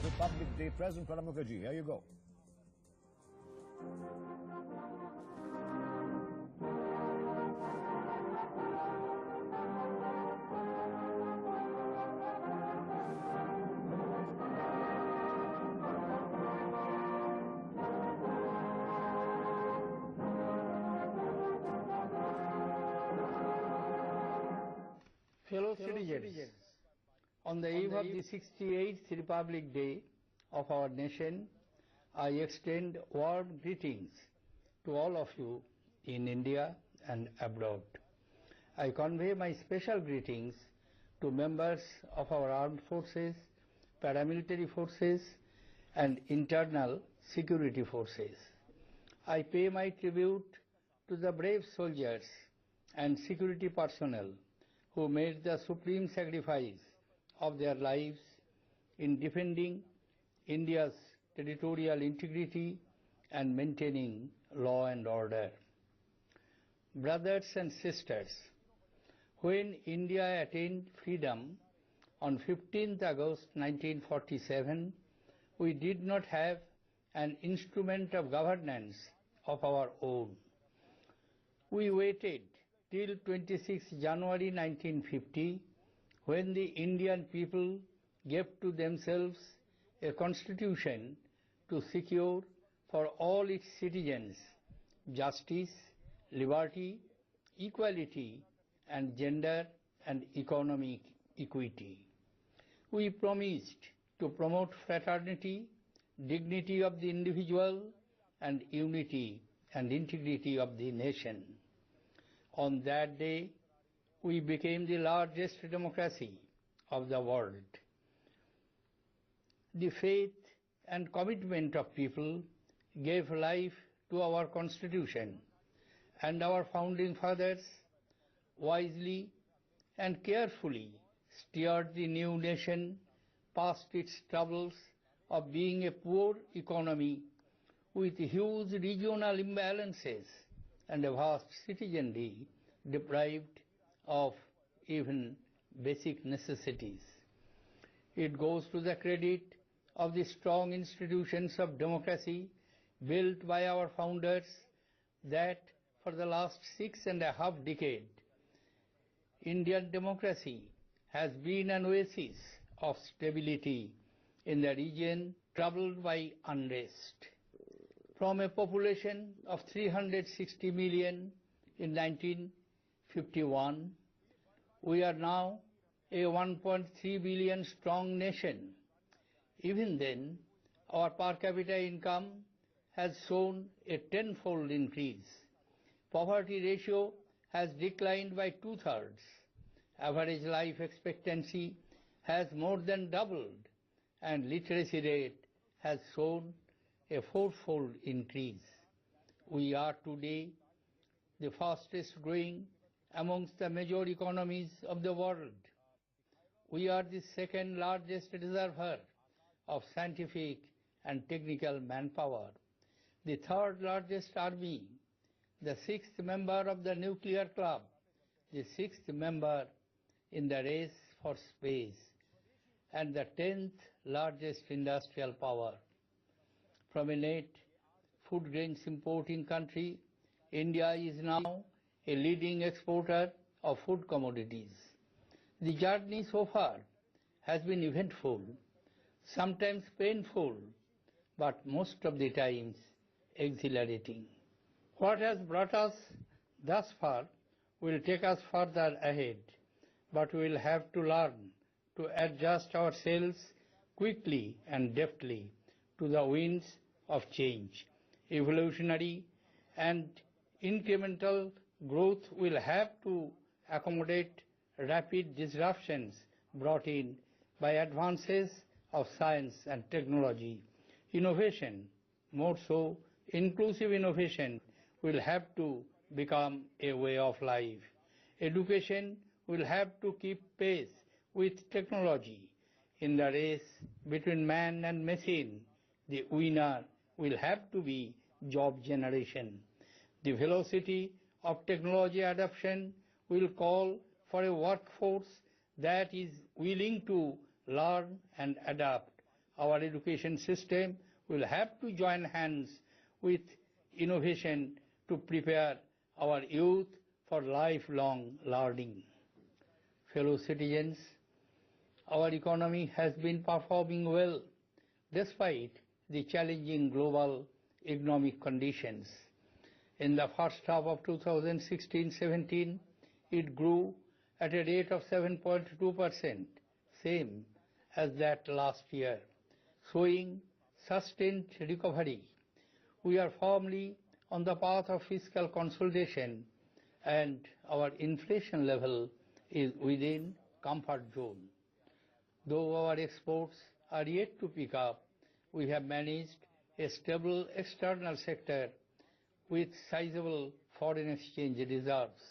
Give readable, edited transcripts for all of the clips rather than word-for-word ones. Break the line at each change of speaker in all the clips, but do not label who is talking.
Republic Day. President Pranab Mukherjee, here you go.
Fellow citizens, on the eve of the 68th Republic Day of our nation, I extend warm greetings to all of you in India and abroad. I convey my special greetings to members of our armed forces, paramilitary forces, and internal security forces. I pay my tribute to the brave soldiers and security personnel who made the supreme sacrifice of their lives in defending India's territorial integrity and maintaining law and order. Brothers and sisters, when India attained freedom on 15th August 1947, we did not have an instrument of governance of our own. We waited till 26 January 1950, when the Indian people gave to themselves a constitution to secure for all its citizens justice, liberty, equality, and gender and economic equity. We promised to promote fraternity, dignity of the individual, and unity and integrity of the nation. On that day, we became the largest democracy of the world. The faith and commitment of people gave life to our Constitution, and our founding fathers wisely and carefully steered the new nation past its troubles of being a poor economy with huge regional imbalances and a vast citizenry deprived of even basic necessities. It goes to the credit of the strong institutions of democracy built by our founders that for the last 6.5 decades, Indian democracy has been an oasis of stability in the region troubled by unrest. From a population of 360 million in 1951, we are now a 1.3 billion strong nation. Even then, our per capita income has shown a tenfold increase. Poverty ratio has declined by 2/3. Average life expectancy has more than doubled, and literacy rate has shown a 4-fold increase. We are today the fastest growing amongst the major economies of the world. We are the second largest reservoir of scientific and technical manpower, the third largest army, the sixth member of the nuclear club, the sixth member in the race for space, and the 10th largest industrial power. From a net food grains importing country, India is now a leading exporter of food commodities. The journey so far has been eventful, sometimes painful, but most of the times exhilarating. What has brought us thus far will take us further ahead, but we will have to learn to adjust ourselves quickly and deftly to the winds of change. Evolutionary and incremental growth will have to accommodate rapid disruptions brought in by advances of science and technology. Innovation, more so inclusive innovation, will have to become a way of life. Education will have to keep pace with technology. In the race between man and machine, the winner will have to be job generation. The velocity of technology adoption will call for a workforce that is willing to learn and adapt Our education system will have to join hands with innovation to prepare our youth for lifelong learning. Fellow citizens, our economy has been performing well despite the challenging global economic conditions. In the first half of 2016-17, it grew at a rate of 7.2%, same as that last year, showing sustained recovery. We are firmly on the path of fiscal consolidation, and our inflation level is within comfort zone. Though our exports are yet to pick up, we have managed a stable external sector with sizable foreign exchange reserves.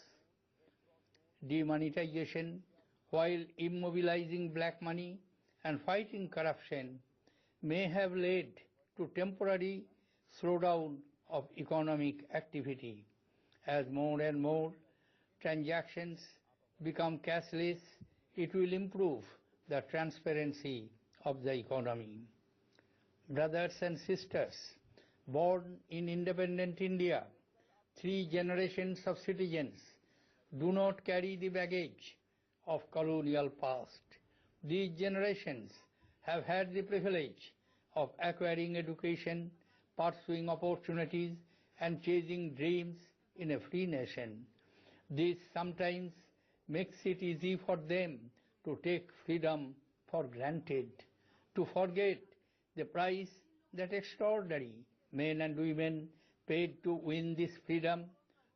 Demonetization, while immobilizing black money and fighting corruption, may have led to temporary slowdown of economic activity. As more and more transactions become cashless, it will improve the transparency of the economy. Brothers and sisters, born in independent India, 3 generations of citizens do not carry the baggage of colonial past. These generations have had the privilege of acquiring education, pursuing opportunities, and chasing dreams in a free nation. This sometimes makes it easy for them to take freedom for granted, to forget the price that extraordinary men and women paid to win this freedom,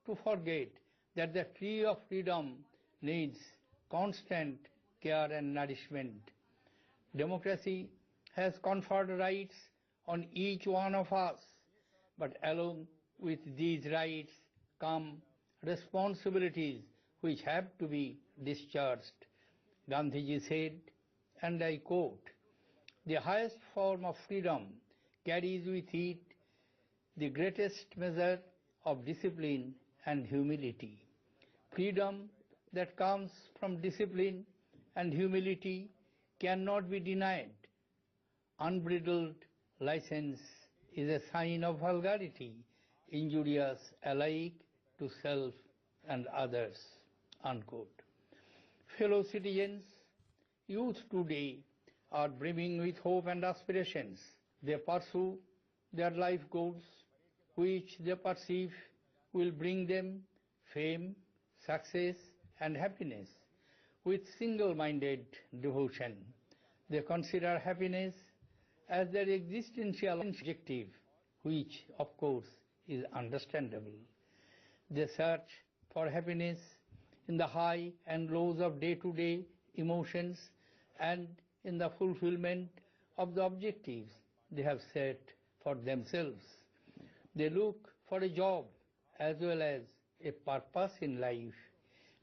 to forget that the tree of freedom needs constant care and nourishment. Democracy has conferred rights on each one of us, but along with these rights come responsibilities which have to be discharged. Gandhiji said, and I quote, "The highest form of freedom carries with it the greatest measure of discipline and humility." Freedom that comes from discipline and humility cannot be denied. Unbridled license is a sign of vulgarity, injurious alike to self and others. Unquote. Fellow citizens, youth today are brimming with hope and aspirations. They pursue their life goals, which they perceive will bring them fame, success, and happiness with single-minded devotion. They consider happiness as their existential objective, which, of course, is understandable. They search for happiness in the high and lows of day-to-day emotions and in the fulfillment of the objectives they have set for themselves. They look for a job as well as a purpose in life.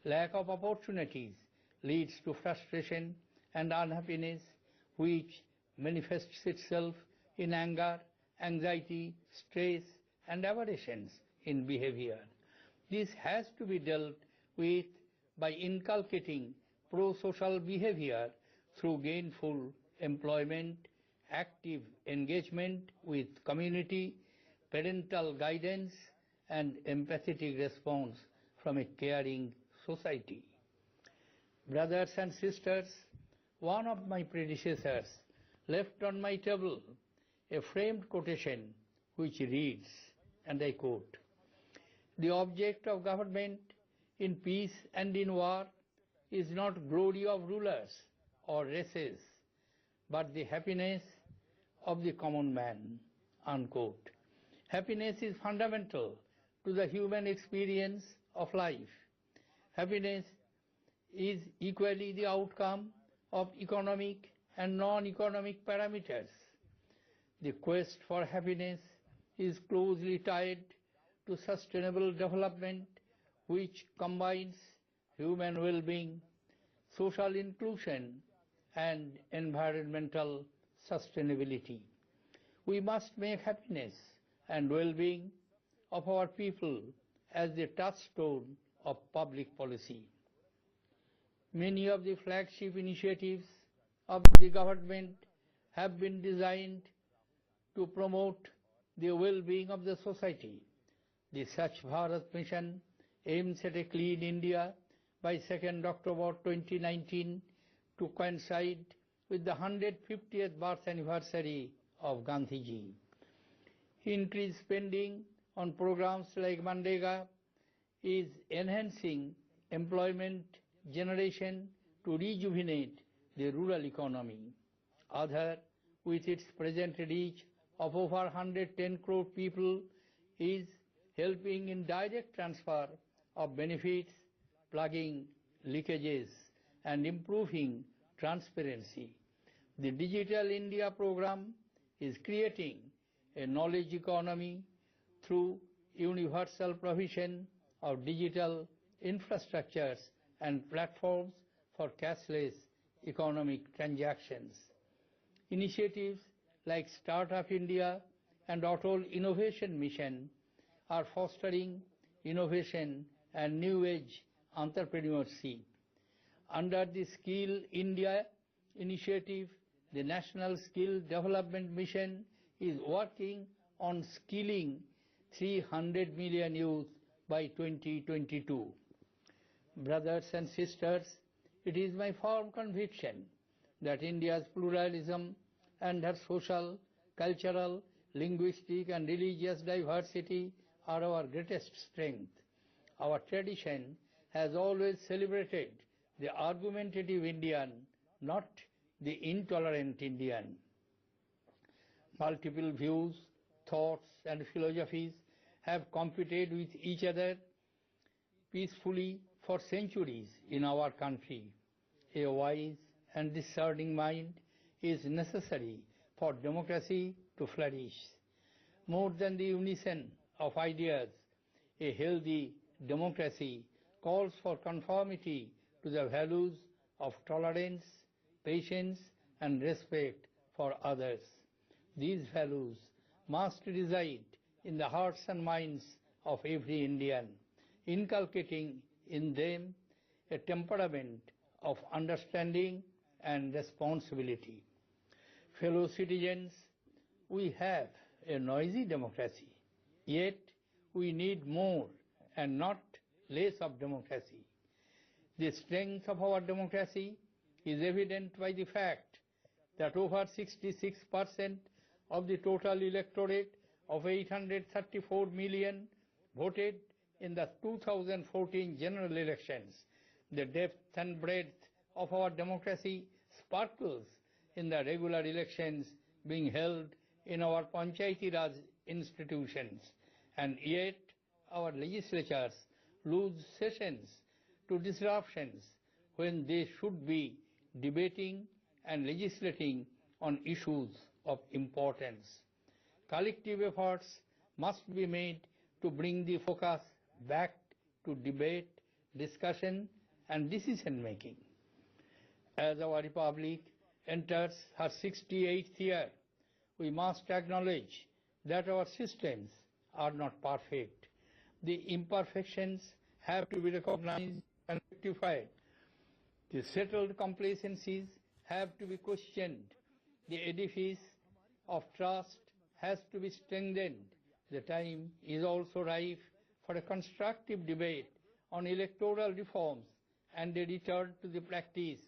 Lack of opportunities leads to frustration and unhappiness, which manifests itself in anger, anxiety, stress, and aberrations in behavior. This has to be dealt with by inculcating pro-social behavior through gainful employment, active engagement with community, parental guidance, and empathetic response from a caring society. Brothers and sisters, one of my predecessors left on my table a framed quotation which reads, and I quote, "The object of government in peace and in war is not glory of rulers or races, but the happiness of the common man." Unquote. Happiness is fundamental to the human experience of life. Happiness is equally the outcome of economic and non-economic parameters. The quest for happiness is closely tied to sustainable development, which combines human well-being, social inclusion, and environmental sustainability. We must make happiness and well-being of our people as the touchstone of public policy. Many of the flagship initiatives of the government have been designed to promote the well-being of the society. The Swachh Bharat mission aims at a clean India by 2nd October 2019 to coincide with the 150th birth anniversary of Gandhiji. Increased spending on programs like Mandega is enhancing employment generation to rejuvenate the rural economy. Aadhaar, with its present reach of over 110 crore people, is helping in direct transfer of benefits, plugging leakages, and improving transparency. The Digital India program is creating a knowledge economy through universal provision of digital infrastructures and platforms for cashless economic transactions. Initiatives like Startup India and Atal Innovation Mission are fostering innovation and new age entrepreneurship. Under the Skill India initiative, the National Skill Development Mission is working on skilling 300 million youth by 2022. Brothers and sisters, it is my firm conviction that India's pluralism and her social, cultural, linguistic and religious diversity are our greatest strength. Our tradition has always celebrated the argumentative Indian, not the intolerant Indian. Multiple views, thoughts and philosophies have competed with each other peacefully for centuries in our country. A wise and discerning mind is necessary for democracy to flourish. More than the unison of ideas, a healthy democracy calls for conformity to the values of tolerance, patience and respect for others. These values must reside in the hearts and minds of every Indian, inculcating in them a temperament of understanding and responsibility. Fellow citizens, we have a noisy democracy, yet we need more and not less of democracy. The strength of our democracy is evident by the fact that over 66% of the total electorate of 834 million voted in the 2014 general elections. The depth and breadth of our democracy sparkles in the regular elections being held in our Panchayati Raj institutions, and yet our legislatures lose sessions to disruptions when they should be debating and legislating on issues of importance. Collective efforts must be made to bring the focus back to debate, discussion and decision-making. As our republic enters her 68th year, we must acknowledge that our systems are not perfect. The imperfections have to be recognized and rectified. The settled complacencies have to be questioned. The edifice of trust has to be strengthened. The time is also ripe for a constructive debate on electoral reforms and a return to the practice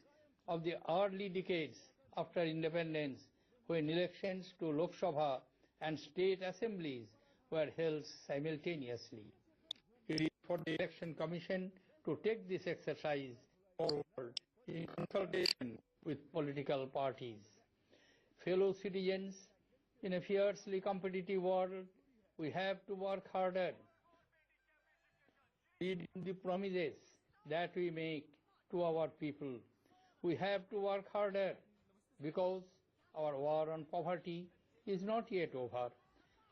of the early decades after independence, when elections to Lok Sabha and state assemblies were held simultaneously. It is for the Election Commission to take this exercise forward in consultation with political parties. Fellow citizens, in a fiercely competitive world, we have to work harder, reading the promises that we make to our people. We have to work harder because our war on poverty is not yet over.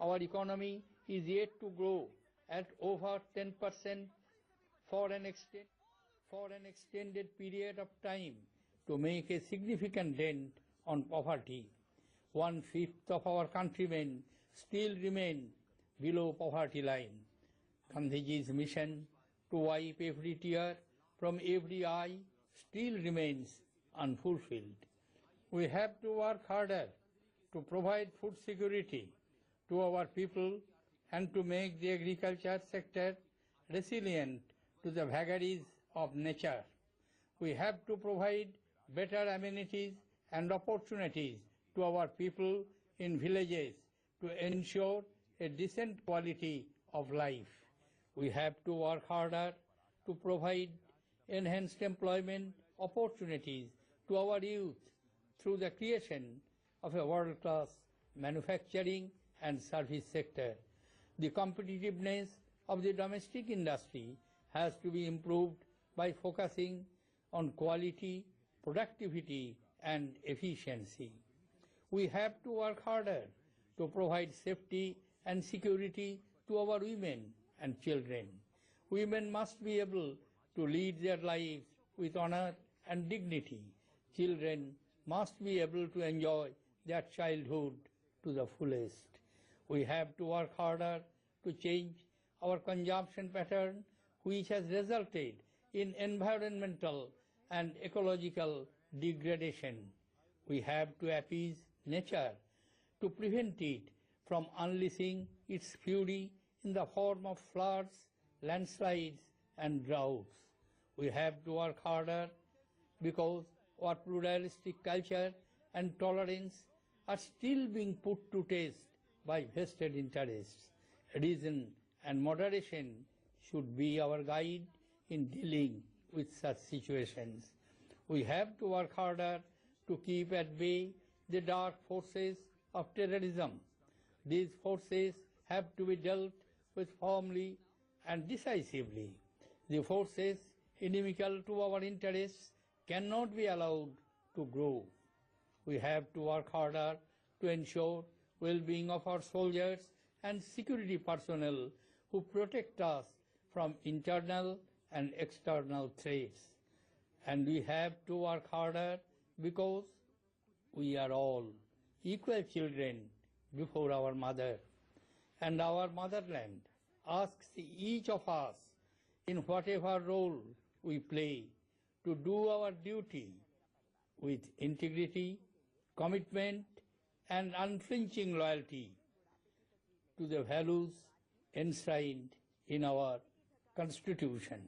Our economy is yet to grow at over 10% for an extended period of time to make a significant dent on poverty. 1/5 of our countrymen still remain below poverty line. Gandhiji's mission to wipe every tear from every eye still remains unfulfilled. We have to work harder to provide food security to our people and to make the agriculture sector resilient to the vagaries of nature. We have to provide better amenities and opportunities to our people in villages to ensure a decent quality of life. We have to work harder to provide enhanced employment opportunities to our youth through the creation of a world-class manufacturing and service sector. The competitiveness of the domestic industry has to be improved by focusing on quality, productivity, and efficiency. We have to work harder to provide safety and security to our women and children. Women must be able to lead their lives with honor and dignity. Children must be able to enjoy their childhood to the fullest. We have to work harder to change our consumption pattern, which has resulted in environmental and ecological degradation. We have to appease nature to prevent it from unleashing its fury in the form of floods, landslides, and droughts. We have to work harder because our pluralistic culture and tolerance are still being put to test by vested interests. Reason and moderation should be our guide in dealing with such situations. We have to work harder to keep at bay the dark forces of terrorism. These forces have to be dealt with firmly and decisively. The forces inimical to our interests cannot be allowed to grow. We have to work harder to ensure well-being of our soldiers and security personnel who protect us from internal and external threats. And we have to work harder because we are all equal children before our mother. And our motherland asks each of us, in whatever role we play, to do our duty with integrity, commitment, and unflinching loyalty to the values enshrined in our Constitution.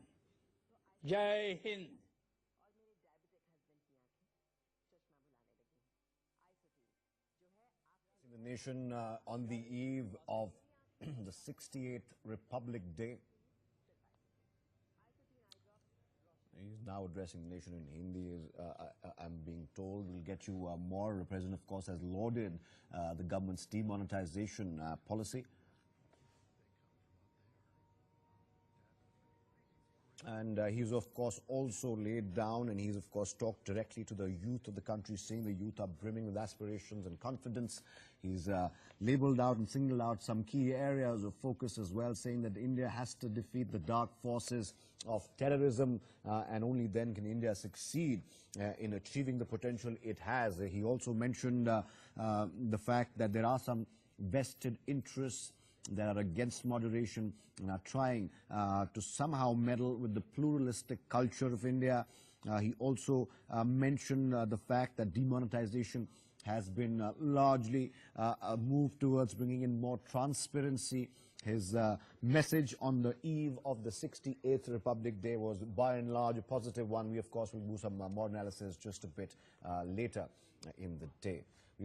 Jai Hind.
The nation on the eve of the 68th Republic Day. He's now addressing the nation in Hindi, I'm being told. We'll get you more. The President, of course, has lauded the government's demonetization policy. And he's, of course, also laid down and he's, of course, talked directly to the youth of the country, saying the youth are brimming with aspirations and confidence. He's labeled out and singled out some key areas of focus as well, saying that India has to defeat the dark forces of terrorism and only then can India succeed in achieving the potential it has. He also mentioned the fact that there are some vested interests that are against moderation and are trying to somehow meddle with the pluralistic culture of India. He also mentioned the fact that demonetization has been largely a move towards bringing in more transparency. His message on the eve of the 68th Republic Day was by and large a positive one. We, of course, will do some more analysis just a bit later in the day.